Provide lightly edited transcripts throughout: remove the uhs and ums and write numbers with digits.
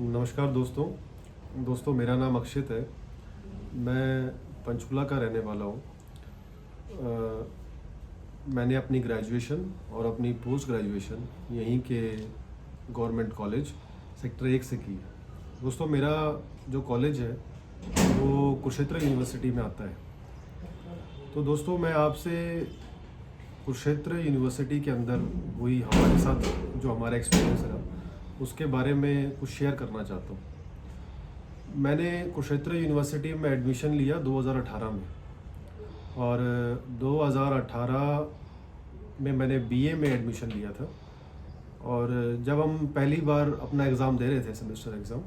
नमस्कार दोस्तों मेरा नाम अक्षित है। मैं पंचकुला का रहने वाला हूँ। मैंने अपनी ग्रेजुएशन और अपनी पोस्ट ग्रेजुएशन यहीं के गवर्नमेंट कॉलेज सेक्टर 1 से की है। दोस्तों मेरा जो कॉलेज है वो कुरुक्षेत्र यूनिवर्सिटी में आता है। तो दोस्तों मैं आपसे कुरुक्षेत्र यूनिवर्सिटी के अंदर हुई हमारे साथ जो हमारा एक्सपीरियंस रहा उसके बारे में कुछ शेयर करना चाहता हूँ। मैंने कुरुक्षेत्र यूनिवर्सिटी में एडमिशन लिया 2018 में, और 2018 में मैंने बीए में एडमिशन लिया था। और जब हम पहली बार अपना एग्ज़ाम दे रहे थे, सेमेस्टर एग्ज़ाम,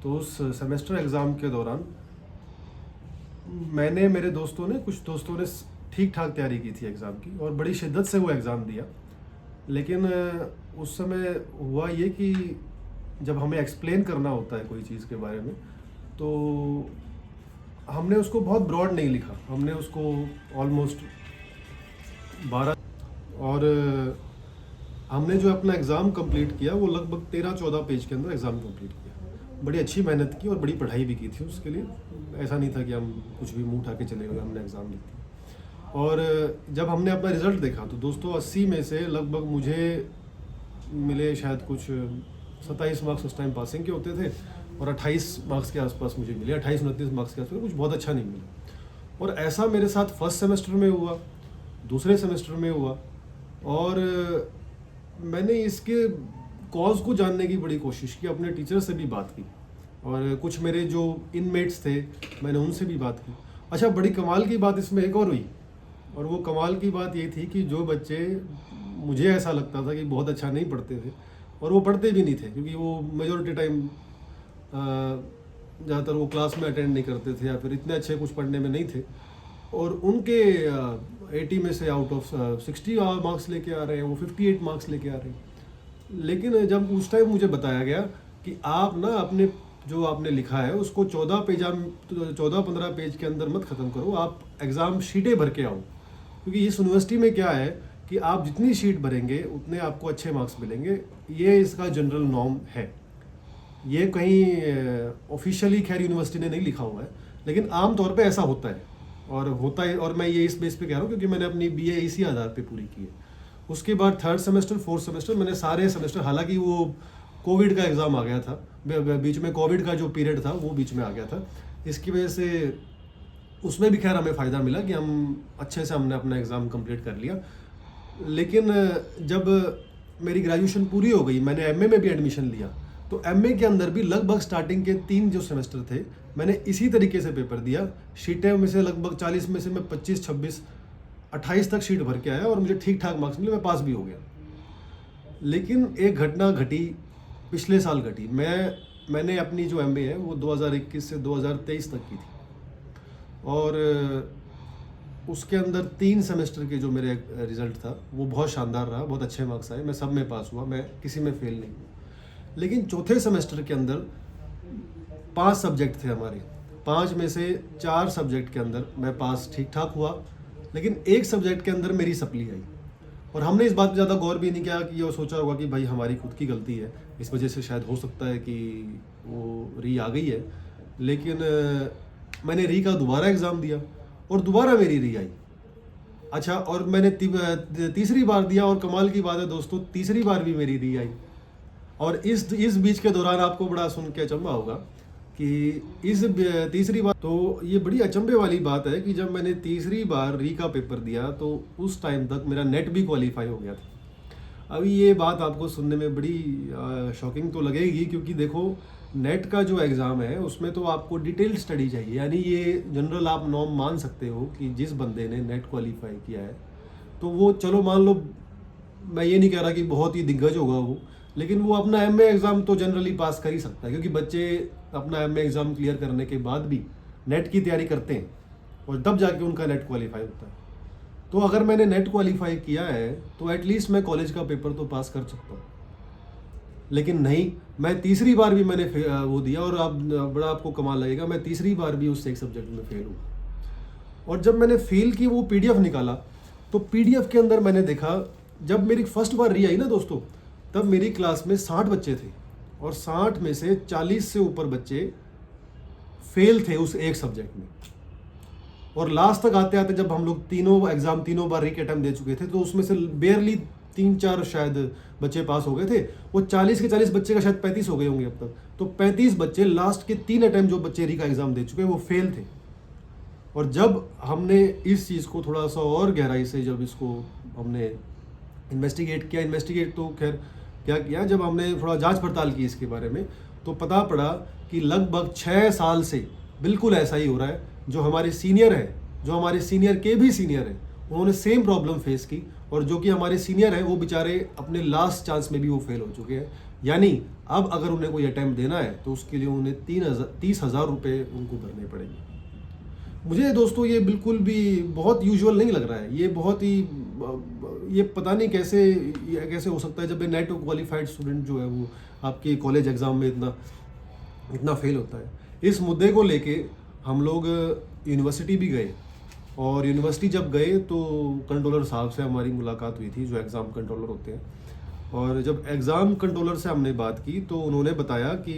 तो उस सेमेस्टर एग्ज़ाम के दौरान मेरे कुछ दोस्तों ने ठीक ठाक तैयारी की थी एग्ज़ाम की और बड़ी शिद्दत से वो एग्ज़ाम दिया। लेकिन उस समय हुआ ये कि जब हमें एक्सप्लेन करना होता है कोई चीज़ के बारे में, तो हमने उसको बहुत ब्रॉड नहीं लिखा। हमने उसको ऑलमोस्ट 12 और हमने जो अपना एग्ज़ाम कंप्लीट किया वो लगभग 13-14 पेज के अंदर एग्ज़ाम कंप्लीट किया। बड़ी अच्छी मेहनत की और बड़ी पढ़ाई भी की थी उसके लिए। ऐसा नहीं था कि हम कुछ भी मुंह उठा के चले गए, हमने एग्ज़ाम लिख दिया। और जब हमने अपना रिज़ल्ट देखा तो दोस्तों 80 में से लगभग मुझे मिले शायद कुछ 27 मार्क्स उस टाइम पासिंग के होते थे, और 28 मार्क्स के आसपास मुझे मिले, 28-29 मार्क्स के आसपास, कुछ बहुत अच्छा नहीं मिला। और ऐसा मेरे साथ फर्स्ट सेमेस्टर में हुआ, दूसरे सेमेस्टर में हुआ, और मैंने इसके कॉज को जानने की बड़ी कोशिश की, अपने टीचर से भी बात की, और कुछ मेरे जो इनमेट्स थे मैंने उनसे भी बात की। अच्छा, बड़ी कमाल की बात इसमें एक और हुई, और वो कमाल की बात ये थी कि जो बच्चे मुझे ऐसा लगता था कि बहुत अच्छा नहीं पढ़ते थे, और वो पढ़ते भी नहीं थे, क्योंकि वो मेजॉरिटी टाइम ज़्यादातर वो क्लास में अटेंड नहीं करते थे या फिर इतने अच्छे कुछ पढ़ने में नहीं थे, और उनके 80 में से आउट ऑफ 60 मार्क्स लेके आ रहे हैं, वो 58 मार्क्स लेके आ रहे हैं। लेकिन जब उस टाइम मुझे बताया गया कि आप ना अपने जो आपने लिखा है उसको 14-15 पेज के अंदर मत ख़त्म करो, आप एग्ज़ाम शीटें भर के आओ, क्योंकि इस यूनिवर्सिटी में क्या है कि आप जितनी शीट भरेंगे उतने आपको अच्छे मार्क्स मिलेंगे। ये इसका जनरल नॉर्म है। ये कहीं ऑफिशियली खैर यूनिवर्सिटी ने नहीं लिखा हुआ है, लेकिन आम तौर पे ऐसा होता है, और मैं ये इस बेस पे कह रहा हूँ क्योंकि मैंने अपनी बीए इसी आधार पे पूरी की है। उसके बाद थर्ड सेमेस्टर, फोर्थ सेमेस्टर मैंने सारे सेमेस्टर, हालांकि वो कोविड का एग्ज़ाम आ गया था, बीच में कोविड का जो पीरियड था वो बीच में आ गया था, इसकी वजह से उसमें भी खैर हमें फ़ायदा मिला कि हम अच्छे से हमने अपना एग्ज़ाम कंप्लीट कर लिया। लेकिन जब मेरी ग्रेजुएशन पूरी हो गई, मैंने एमए में भी एडमिशन लिया, तो एमए के अंदर भी लगभग स्टार्टिंग के 3 जो सेमेस्टर थे मैंने इसी तरीके से पेपर दिया। शीटें में से लगभग 40 में से मैं 25, 26, 28 तक शीट भर के आया, और मुझे ठीक ठाक मार्क्स मिले, मैं पास भी हो गया। लेकिन एक घटना घटी, पिछले साल घटी। मैंने अपनी जो एमए है वो 2021 से 2023 तक की थी, और उसके अंदर 3 सेमेस्टर के जो मेरे रिज़ल्ट था वो बहुत शानदार रहा, बहुत अच्छे मार्क्स आए, मैं सब में पास हुआ, मैं किसी में फेल नहीं हुआ। लेकिन चौथे सेमेस्टर के अंदर 5 सब्जेक्ट थे हमारे, 5 में से 4 सब्जेक्ट के अंदर मैं पास ठीक ठाक हुआ, लेकिन एक सब्जेक्ट के अंदर मेरी सप्ली आई, और हमने इस बात पर ज़्यादा गौर भी नहीं किया कि ये सोचा होगा कि भाई हमारी खुद की गलती है, इस वजह से शायद हो सकता है कि वो री आ गई है। लेकिन मैंने री का दोबारा एग्ज़ाम दिया और दोबारा मेरी री आई। अच्छा, और मैंने तीसरी बार दिया, और कमाल की बात है दोस्तों, तीसरी बार भी मेरी री आई। और इस बीच के दौरान आपको बड़ा सुन के अचंभा होगा कि इस तीसरी बार, तो ये बड़ी अचंभे वाली बात है कि जब मैंने तीसरी बार री का पेपर दिया तो उस टाइम तक मेरा नेट भी क्वालिफाई हो गया था। अभी ये बात आपको सुनने में बड़ी शॉकिंग तो लगेगी, क्योंकि देखो नेट का जो एग्ज़ाम है उसमें तो आपको डिटेल स्टडी चाहिए, यानी ये जनरल आप नॉर्म मान सकते हो कि जिस बंदे ने नेट क्वालिफाई किया है तो वो, चलो मान लो, मैं ये नहीं कह रहा कि बहुत ही दिग्गज होगा वो, लेकिन वो अपना एमए एग्ज़ाम तो जनरली पास कर ही सकता है, क्योंकि बच्चे अपना एमए एग्ज़ाम क्लियर करने के बाद भी नेट की तैयारी करते हैं, और तब जाके उनका नेट क्वालिफाई होता है। तो अगर मैंने नेट क्वालिफाई किया है तो एटलीस्ट मैं कॉलेज का पेपर तो पास कर सकता हूँ। लेकिन नहीं, मैं तीसरी बार भी मैंने वो दिया, और आप बड़ा आपको कमाल लगेगा, मैं तीसरी बार भी उस एक सब्जेक्ट में फेल हुआ। और जब मैंने फेल की वो पीडीएफ निकाला, तो पीडीएफ के अंदर मैंने देखा, जब मेरी फर्स्ट बार री आई ना दोस्तों, तब मेरी क्लास में 60 बच्चे थे, और 60 में से 40 से ऊपर बच्चे फेल थे उस एक सब्जेक्ट में। और लास्ट तक आते आते जब हम लोग तीनों बार रीक अटेम्प्ट दे चुके थे, तो उसमें से बेयरली 3-4 शायद बच्चे पास हो गए थे। वो 40 के 40 बच्चे का शायद 35 हो गए होंगे अब तक। तो 35 बच्चे लास्ट के 3 अटेम्प्ट जो बच्चे री का एग्जाम दे चुके वो फेल थे। और जब हमने इस चीज़ को थोड़ा सा और गहराई से जब इसको हमने इन्वेस्टिगेट तो खैर क्या किया, जब हमने थोड़ा जांच पड़ताल की इसके बारे में, तो पता पड़ा कि लगभग 6 साल से बिल्कुल ऐसा ही हो रहा है। जो हमारे सीनियर हैं, जो हमारे सीनियर के भी सीनियर हैं, उन्होंने सेम प्रॉब्लम फेस की, और जो कि हमारे सीनियर हैं वो बेचारे अपने लास्ट चांस में भी वो फेल हो चुके हैं। यानी अब अगर उन्हें कोई अटैम्प्ट देना है तो उसके लिए उन्हें 30,000 रुपये उनको भरने पड़ेंगे। मुझे दोस्तों ये बिल्कुल भी बहुत यूजुअल नहीं लग रहा है। ये बहुत ही ये पता नहीं कैसे हो सकता है जब नेट क्वालिफाइड स्टूडेंट जो है वो आपके कॉलेज एग्ज़ाम में इतना फेल होता है। इस मुद्दे को लेके हम लोग यूनिवर्सिटी भी गए, और यूनिवर्सिटी जब गए तो कंट्रोलर साहब से हमारी मुलाकात हुई थी, जो एग्ज़ाम कंट्रोलर होते हैं। और जब एग्ज़ाम कंट्रोलर से हमने बात की तो उन्होंने बताया कि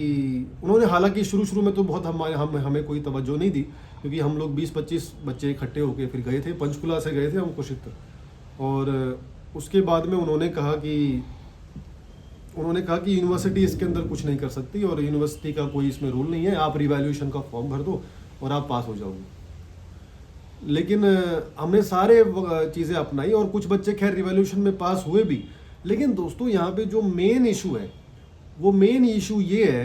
उन्होंने हालांकि शुरू में तो बहुत हमें कोई तवज्जो नहीं दी, क्योंकि हम लोग 20-25 बच्चे इकट्ठे होकर फिर गए थे, पंचकुला से गए थे हम कुशित। और उसके बाद में उन्होंने कहा कि यूनिवर्सिटी इसके अंदर कुछ नहीं कर सकती, और यूनिवर्सिटी का कोई इसमें रूल नहीं है, आप रिवैल्यूएशन का फॉर्म भर दो और आप पास हो जाओगे। लेकिन हमने सारे चीज़ें अपनाई और कुछ बच्चे खैर रिवैल्यूएशन में पास हुए भी। लेकिन दोस्तों यहाँ पे जो मेन इशू है, वो मेन इशू ये है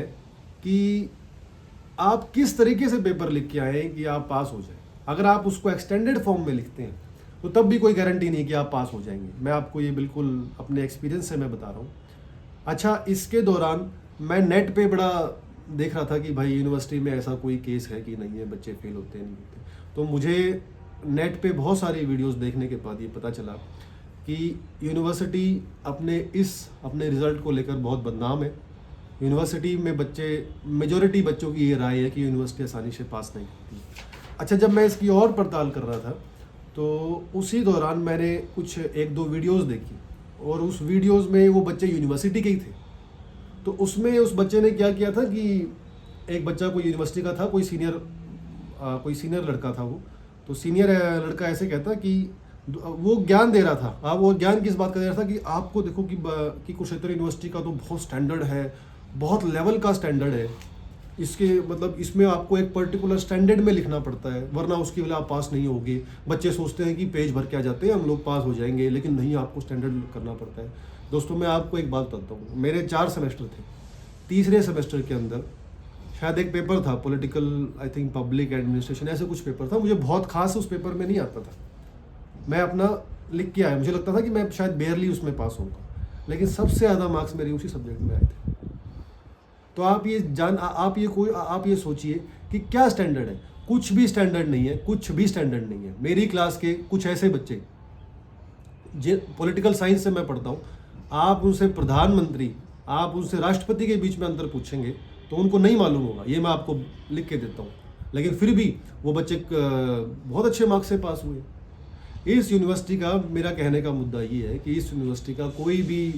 कि आप किस तरीके से पेपर लिख के आए कि आप पास हो जाए। अगर आप उसको एक्सटेंडेड फॉर्म में लिखते हैं तो तब भी कोई गारंटी नहीं कि आप पास हो जाएंगे। मैं आपको ये बिल्कुल अपने एक्सपीरियंस से मैं बता रहा हूँ। अच्छा, इसके दौरान मैं नेट पे बड़ा देख रहा था कि भाई यूनिवर्सिटी में ऐसा कोई केस है कि नहीं है, बच्चे फेल होते नहीं होते। तो मुझे नेट पे बहुत सारी वीडियोस देखने के बाद ये पता चला कि यूनिवर्सिटी अपने रिज़ल्ट को लेकर बहुत बदनाम है। यूनिवर्सिटी में मेजॉरिटी बच्चों की ये राय है कि यूनिवर्सिटी आसानी से पास नहीं करती। अच्छा, जब मैं इसकी और पड़ताल कर रहा था तो उसी दौरान मैंने कुछ 1-2 वीडियोस देखी, और उस वीडियोस में वो बच्चे यूनिवर्सिटी के ही थे। तो उसमें उस बच्चे ने क्या किया था कि एक बच्चा कोई यूनिवर्सिटी का था, कोई सीनियर लड़का था वो। तो सीनियर लड़का ऐसे कहता कि वो ज्ञान दे रहा था। वो ज्ञान किस बात का दे रहा था कि आपको देखो कि कुरुक्षेत्र यूनिवर्सिटी का तो बहुत स्टैंडर्ड है, बहुत लेवल का स्टैंडर्ड है। इसके मतलब इसमें आपको एक पर्टिकुलर स्टैंडर्ड में लिखना पड़ता है, वरना उसकी वजह आप पास नहीं होगे। बच्चे सोचते हैं कि पेज भर के आ जाते हैं, हम लोग पास हो जाएंगे, लेकिन नहीं, आपको स्टैंडर्ड करना पड़ता है। दोस्तों, मैं आपको एक बात बताता हूँ। मेरे 4 सेमेस्टर थे। तीसरे सेमेस्टर के अंदर शायद एक पेपर था, political I think public administration, ऐसे कुछ पेपर था। मुझे बहुत खास उस पेपर में नहीं आता था, मैं अपना लिख के आया। मुझे लगता था कि मैं शायद बेयरली उसमें पास होऊंगा, लेकिन सबसे ज़्यादा मार्क्स मेरे उसी सब्जेक्ट में आए थे। तो आप ये सोचिए कि क्या स्टैंडर्ड है। कुछ भी स्टैंडर्ड नहीं है, कुछ भी स्टैंडर्ड नहीं है। मेरी क्लास के कुछ ऐसे बच्चे, पॉलिटिकल साइंस से मैं पढ़ता हूँ, आप उनसे प्रधानमंत्री, आप उनसे राष्ट्रपति के बीच में अंतर पूछेंगे तो उनको नहीं मालूम होगा। ये मैं आपको लिख के देता हूँ। लेकिन फिर भी वो बच्चे बहुत अच्छे मार्क्स से पास हुए। इस यूनिवर्सिटी का, मेरा कहने का मुद्दा ये है कि इस यूनिवर्सिटी का कोई भी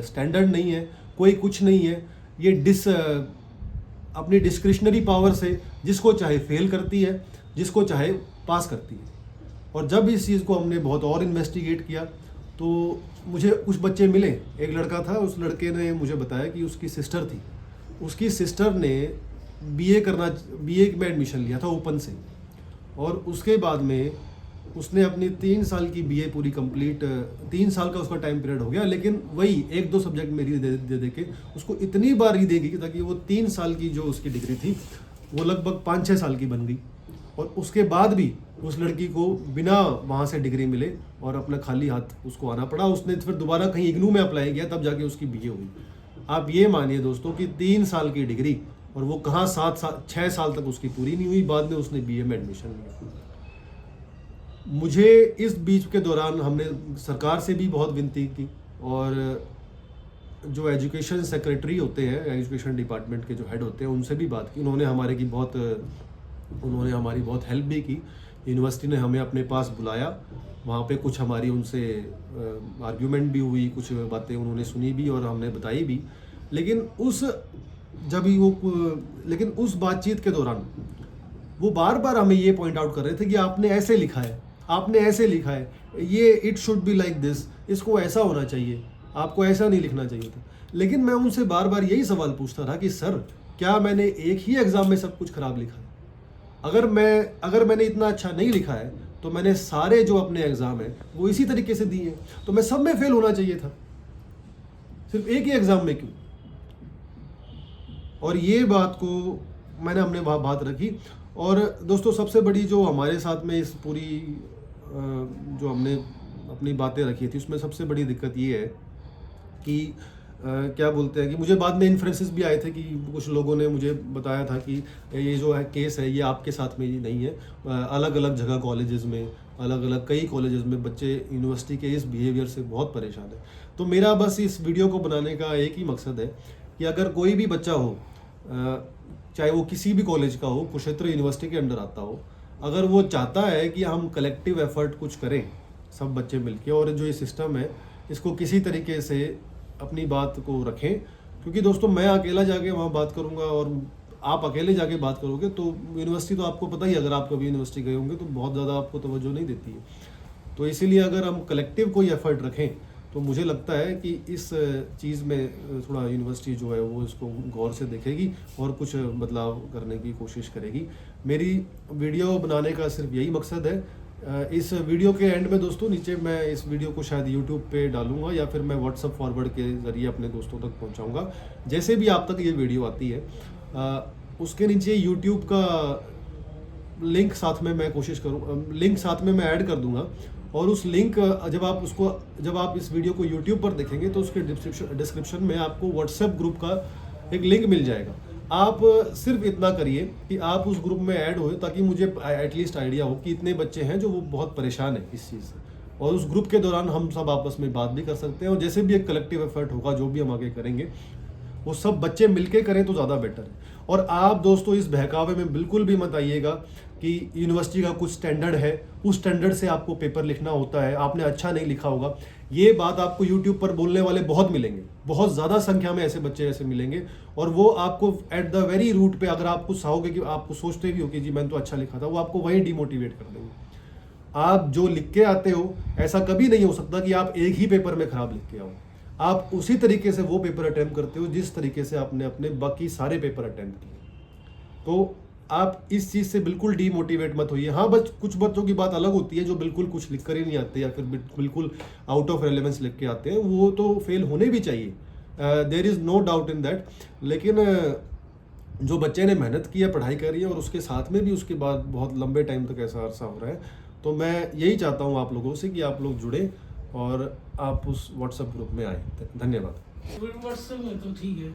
स्टैंडर्ड नहीं है, कोई कुछ नहीं है। ये अपनी डिस्क्रिशनरी पावर से जिसको चाहे फेल करती है, जिसको चाहे पास करती है। और जब इस चीज़ को हमने बहुत और इन्वेस्टिगेट किया तो मुझे कुछ बच्चे मिले। एक लड़का था, उस लड़के ने मुझे बताया कि उसकी सिस्टर थी, उसकी सिस्टर ने बीए में एडमिशन लिया था ओपन से, और उसके बाद में उसने अपनी 3 साल की बीए पूरी कंप्लीट, 3 साल का उसका टाइम पीरियड हो गया, लेकिन वही 1-2 सब्जेक्ट में री दे के उसको इतनी बार री देगी ताकि वो 3 साल की जो उसकी डिग्री थी वो लगभग 5-6 साल की बन गई। और उसके बाद भी उस लड़की को बिना वहाँ से डिग्री मिले और अपना खाली हाथ उसको आना पड़ा। उसने फिर दोबारा कहीं इग्नू में अप्लाई किया, तब जाके उसकी बीए हुई। आप ये मानिए दोस्तों कि 3 साल की डिग्री, और वो कहाँ 6 साल तक उसकी पूरी नहीं हुई, बाद में उसने बीए में एडमिशन लिया। मुझे इस बीच के दौरान हमने सरकार से भी बहुत विनती की, और जो एजुकेशन सेक्रेटरी होते हैं, एजुकेशन डिपार्टमेंट के जो हेड होते हैं, उनसे भी बात की। उन्होंने हमारी बहुत हेल्प भी की। यूनिवर्सिटी ने हमें अपने पास बुलाया, वहाँ पे कुछ हमारी उनसे आर्ग्यूमेंट भी हुई, कुछ बातें उन्होंने सुनी भी और हमने बताई भी। लेकिन लेकिन उस बातचीत के दौरान वो बार बार हमें ये पॉइंट आउट कर रहे थे कि आपने ऐसे लिखा है, आपने ऐसे लिखा है, ये it should be like this, इसको ऐसा होना चाहिए, आपको ऐसा नहीं लिखना चाहिए था। लेकिन मैं उनसे बार बार यही सवाल पूछता था कि सर, क्या मैंने एक ही एग्जाम में सब कुछ खराब लिखा है? अगर मैंने इतना अच्छा नहीं लिखा है तो मैंने सारे जो अपने एग्जाम है वो इसी तरीके से दिए, तो मैं सब में फेल होना चाहिए था, सिर्फ एक ही एग्जाम में क्यों? और ये बात को मैंने अपने बात रखी। और दोस्तों, सबसे बड़ी जो हमारे साथ में इस पूरी जो हमने अपनी बातें रखी थी उसमें सबसे बड़ी दिक्कत ये है कि क्या बोलते हैं कि मुझे बाद में इन्फ्लुएंसेस भी आए थे कि कुछ लोगों ने मुझे बताया था कि ये जो है केस है ये आपके साथ में ही नहीं है, अलग अलग जगह कॉलेजेस में, अलग अलग कई कॉलेजेस में बच्चे यूनिवर्सिटी के इस बिहेवियर से बहुत परेशान है। तो मेरा बस इस वीडियो को बनाने का एक ही मकसद है कि अगर कोई भी बच्चा हो, चाहे वो किसी भी कॉलेज का हो, कुरुक्षेत्र यूनिवर्सिटी के अंडर आता हो, अगर वो चाहता है कि हम कलेक्टिव एफर्ट कुछ करें सब बच्चे मिलके, और जो ये सिस्टम है इसको किसी तरीके से अपनी बात को रखें, क्योंकि दोस्तों मैं अकेला जाके वहाँ बात करूँगा और आप अकेले जाके बात करोगे तो यूनिवर्सिटी तो आपको पता ही, अगर आप कभी यूनिवर्सिटी गए होंगे तो बहुत ज़्यादा आपको तवज्जो नहीं देती है। तो इसीलिए अगर हम कलेक्टिव कोई एफर्ट रखें तो मुझे लगता है कि इस चीज़ में थोड़ा यूनिवर्सिटी जो है वो इसको गौर से देखेगी और कुछ बदलाव करने की कोशिश करेगी। मेरी वीडियो बनाने का सिर्फ यही मकसद है। इस वीडियो के एंड में दोस्तों नीचे मैं इस वीडियो को शायद यूट्यूब पे डालूंगा या फिर मैं व्हाट्सअप फॉरवर्ड के ज़रिए अपने दोस्तों तक पहुंचाऊंगा। जैसे भी आप तक ये वीडियो आती है उसके नीचे यूट्यूब का लिंक साथ में मैं कोशिश करूँ, लिंक साथ में मैं ऐड कर दूंगा। और उस लिंक जब आप इस वीडियो को यूट्यूब पर देखेंगे तो उसके डिस्क्रिप्शन में आपको व्हाट्सएप ग्रुप का एक लिंक मिल जाएगा। आप सिर्फ इतना करिए कि आप उस ग्रुप में ऐड हो, ताकि मुझे एटलीस्ट आइडिया हो कि इतने बच्चे हैं जो वो बहुत परेशान है इस चीज़ से, और उस ग्रुप के दौरान हम सब आपस में बात भी कर सकते हैं। और जैसे भी एक कलेक्टिव एफर्ट होगा जो भी हम आगे करेंगे वो सब बच्चे मिलके करें तो ज़्यादा बेटर है। और आप दोस्तों इस बहकावे में बिल्कुल भी मत आइएगा कि यूनिवर्सिटी का कुछ स्टैंडर्ड है, उस स्टैंडर्ड से आपको पेपर लिखना होता है, आपने अच्छा नहीं लिखा होगा। ये बात आपको यूट्यूब पर बोलने वाले बहुत मिलेंगे, बहुत ज़्यादा संख्या में ऐसे बच्चे ऐसे मिलेंगे, और वो आपको एट द वेरी रूट पे, अगर आप कुछ चाहोगे कि आपको सोचते भी हो कि जी मैंने तो अच्छा लिखा था, वो आपको वहीं डिमोटिवेट कर देंगे। आप जो लिख के आते हो, ऐसा कभी नहीं हो सकता कि आप एक ही पेपर में खराब लिख के आओ। आप उसी तरीके से वो पेपर अटेम्प्ट करते हो जिस तरीके से आपने अपने बाकी सारे पेपर अटेम्प्ट किए। तो आप इस चीज़ से बिल्कुल डीमोटिवेट मत होइए। हाँ, बस कुछ बच्चों की बात अलग होती है जो बिल्कुल कुछ लिख कर ही नहीं आते या फिर बिल्कुल आउट ऑफ रेलेवेंस लिख के आते हैं, वो तो फेल होने भी चाहिए, there is no doubt in that. लेकिन जो बच्चे ने मेहनत की है, पढ़ाई करी है, और उसके साथ में भी उसके बाद बहुत लंबे टाइम तक ऐसा अरसा हो रहा है, तो मैं यही चाहता हूँ आप लोगों से कि आप लोग जुड़े और आप उस व्हाट्सएप ग्रुप में आए। धन्यवाद। व्हाट्सएप में तो ठीक है।